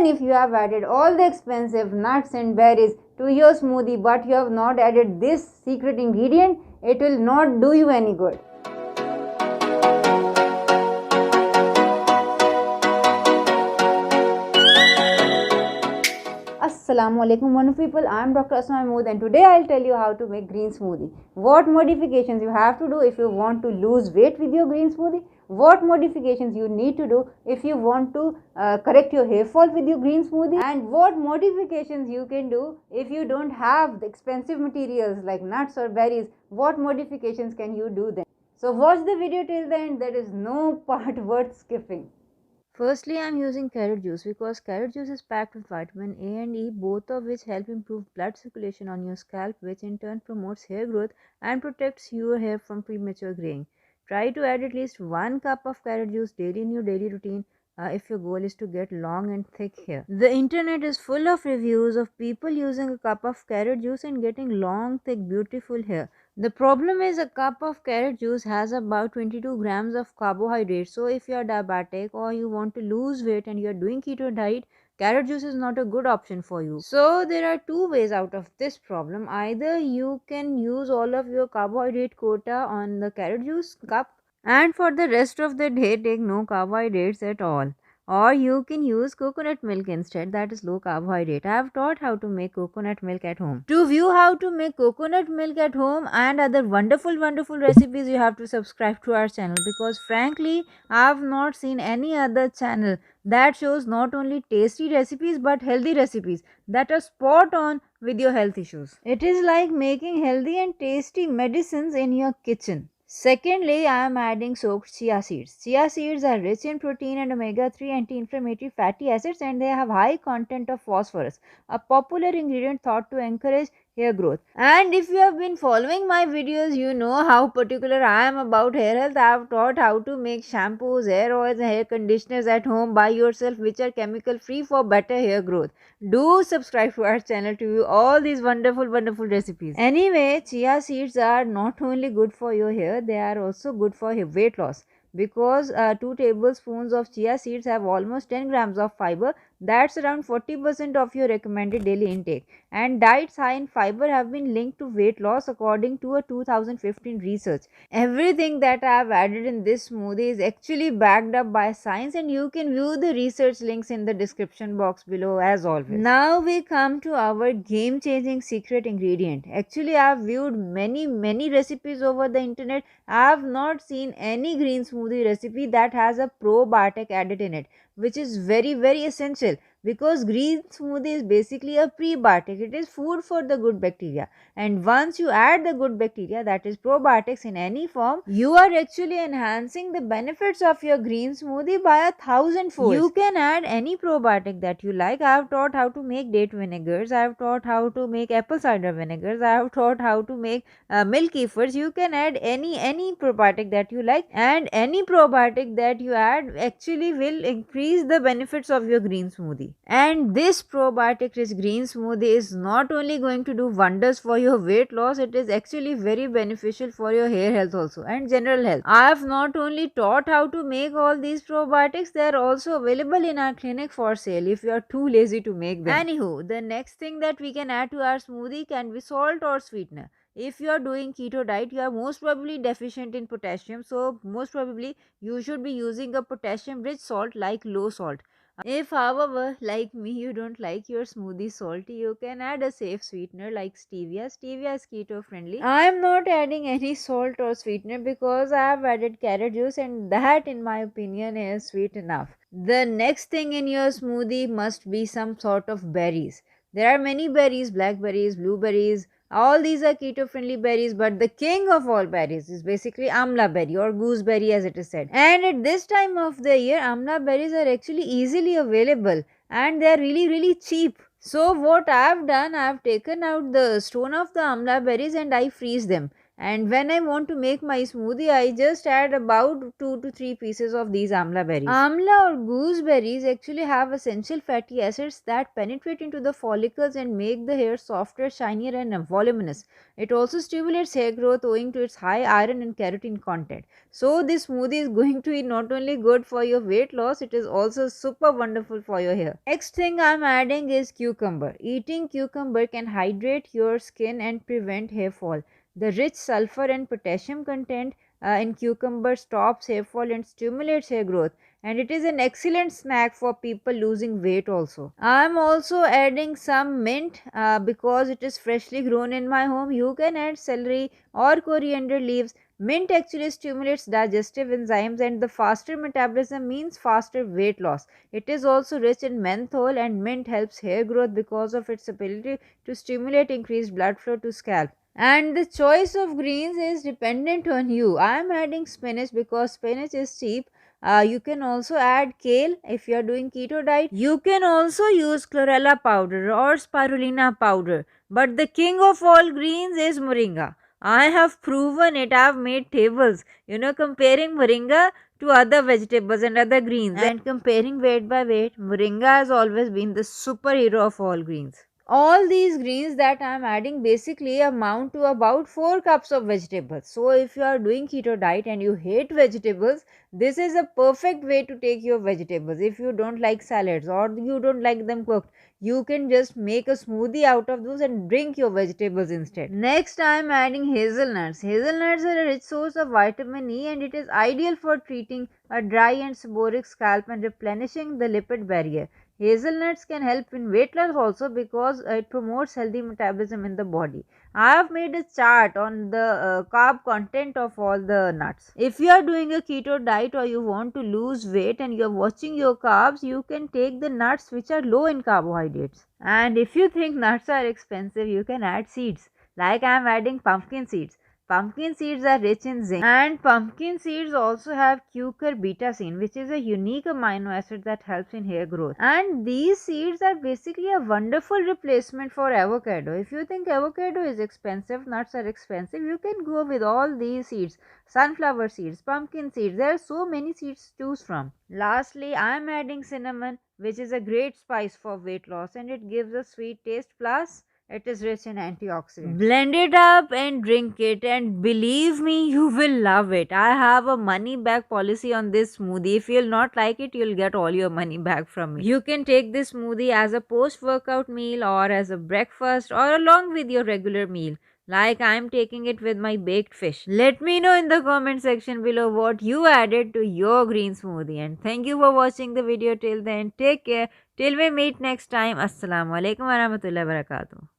Even if you have added all the expensive nuts and berries to your smoothie but you have not added this secret ingredient, it will not do you any good. Assalamualaikum wonderful people, I am Dr. Asma Mahmood and today I will tell you how to make green smoothie. What modifications you have to do if you want to lose weight with your green smoothie, what modifications you need to do if you want to correct your hair fall with your green smoothie, and what modifications you can do if you don't have the expensive materials like nuts or berries, what modifications can you do then. So watch the video till the end, there is no part worth skipping. Firstly, I am using carrot juice because carrot juice is packed with vitamin A and E, both of which help improve blood circulation on your scalp, which in turn promotes hair growth and protects your hair from premature graying. Try to add at least 1 cup of carrot juice daily in your daily routine if your goal is to get long and thick hair. The internet is full of reviews of people using a cup of carrot juice and getting long, thick, beautiful hair. The problem is a cup of carrot juice has about 22 grams of carbohydrates. So if you are diabetic or you want to lose weight and you are doing keto diet, carrot juice is not a good option for you. So there are two ways out of this problem. Either you can use all of your carbohydrate quota on the carrot juice cup and for the rest of the day take no carbohydrates at all, or you can use coconut milk instead, that is low carbohydrate. I have taught how to make coconut milk at home. To view how to make coconut milk at home and other wonderful recipes, you have to subscribe to our channel, because frankly I have not seen any other channel that shows not only tasty recipes but healthy recipes that are spot on with your health issues. It is like making healthy and tasty medicines in your kitchen. Secondly, I am adding soaked chia seeds. Chia seeds are rich in protein and omega-3 anti-inflammatory fatty acids, and they have high content of phosphorus, a popular ingredient thought to encourage hair growth. And if you have been following my videos, you know how particular I am about hair health. I have taught how to make shampoos, hair oils and hair conditioners at home by yourself, which are chemical free for better hair growth. Do subscribe to our channel to view all these wonderful recipes. Anyway, chia seeds are not only good for your hair, they are also good for weight loss, because 2 tablespoons of chia seeds have almost 10 grams of fiber. That's around 40% of your recommended daily intake, and diets high in fiber have been linked to weight loss according to a 2015 research. Everything that I have added in this smoothie is actually backed up by science, and you can view the research links in the description box below as always. Now we come to our game changing secret ingredient. Actually, I have viewed many recipes over the internet. I have not seen any green smoothie recipe that has a probiotic added in it, which is very essential, because green smoothie is basically a prebiotic. It is food for the good bacteria, and once you add the good bacteria, that is probiotics in any form, you are actually enhancing the benefits of your green smoothie by 1,000-fold. You can add any probiotic that you like. I have taught how to make date vinegars, I have taught how to make apple cider vinegars, I have taught how to make milk kefirs. You can add any probiotic that you like, and any probiotic that you add actually will increase the benefits of your green smoothie. And this probiotic rich green smoothie is not only going to do wonders for your weight loss, it is actually very beneficial for your hair health also and general health. I have not only taught how to make all these probiotics, they are also available in our clinic for sale if you are too lazy to make them. Anywho, the next thing that we can add to our smoothie can be salt or sweetener. If you are doing keto diet, you are most probably deficient in potassium, so most probably you should be using a potassium rich salt like low salt. If however, like me, you don't like your smoothie salty, you can add a safe sweetener like stevia. Stevia is keto friendly. I am not adding any salt or sweetener because I have added carrot juice, and that in my opinion is sweet enough. The next thing in your smoothie must be some sort of berries. There are many berries: blackberries, blueberries. All these are keto friendly berries, but the king of all berries is basically amla berry or gooseberry as it is said. And at this time of the year, amla berries are actually easily available and they are really cheap. So what I have done, I have taken out the stone of the amla berries and I freeze them. And when I want to make my smoothie, I just add about 2 to 3 pieces of these amla berries. Amla or gooseberries actually have essential fatty acids that penetrate into the follicles and make the hair softer, shinier, and voluminous. It also stimulates hair growth owing to its high iron and keratin content. So, this smoothie is going to be not only good for your weight loss, it is also super wonderful for your hair. Next thing I am adding is cucumber. Eating cucumber can hydrate your skin and prevent hair fall. The rich sulfur and potassium content in cucumber stops hair fall and stimulates hair growth, and it is an excellent snack for people losing weight also. I am also adding some mint because it is freshly grown in my home. You can add celery or coriander leaves. Mint actually stimulates digestive enzymes, and the faster metabolism means faster weight loss. It is also rich in menthol, and mint helps hair growth because of its ability to stimulate increased blood flow to scalp. And the choice of greens is dependent on you. I am adding spinach because spinach is cheap. You can also add kale if you are doing keto diet. You can also use chlorella powder or spirulina powder. But the king of all greens is moringa. I have proven it. I have made tables, comparing moringa to other vegetables and other greens, and comparing weight by weight. Moringa has always been the superhero of all greens. All these greens that I am adding basically amount to about 4 cups of vegetables. So if you are doing keto diet and you hate vegetables, this is a perfect way to take your vegetables. If you don't like salads or you don't like them cooked, you can just make a smoothie out of those and drink your vegetables instead. Next I am adding hazelnuts. Hazelnuts are a rich source of vitamin E, and it is ideal for treating a dry and seborrheic scalp and replenishing the lipid barrier. Hazelnuts can help in weight loss also because it promotes healthy metabolism in the body. I have made a chart on the carb content of all the nuts. If you are doing a keto diet or you want to lose weight and you are watching your carbs, you can take the nuts which are low in carbohydrates. And if you think nuts are expensive, you can add seeds. Like I am adding pumpkin seeds. Pumpkin seeds are rich in zinc, and pumpkin seeds also have cucurbitacin, which is a unique amino acid that helps in hair growth. And these seeds are basically a wonderful replacement for avocado. If you think avocado is expensive, nuts are expensive, you can go with all these seeds. Sunflower seeds, pumpkin seeds, there are so many seeds to choose from. Lastly, I am adding cinnamon, which is a great spice for weight loss, and it gives a sweet taste, plus it is rich in antioxidants. Blend it up and drink it, and believe me, you will love it. I have a money back policy on this smoothie. If you'll not like it, you'll get all your money back from me. You can take this smoothie as a post-workout meal or as a breakfast or along with your regular meal. Like I am taking it with my baked fish. Let me know in the comment section below what you added to your green smoothie. And thank you for watching the video till then. Take care. Till we meet next time. Assalamu alaikum warahmatullahi wabarakatuh.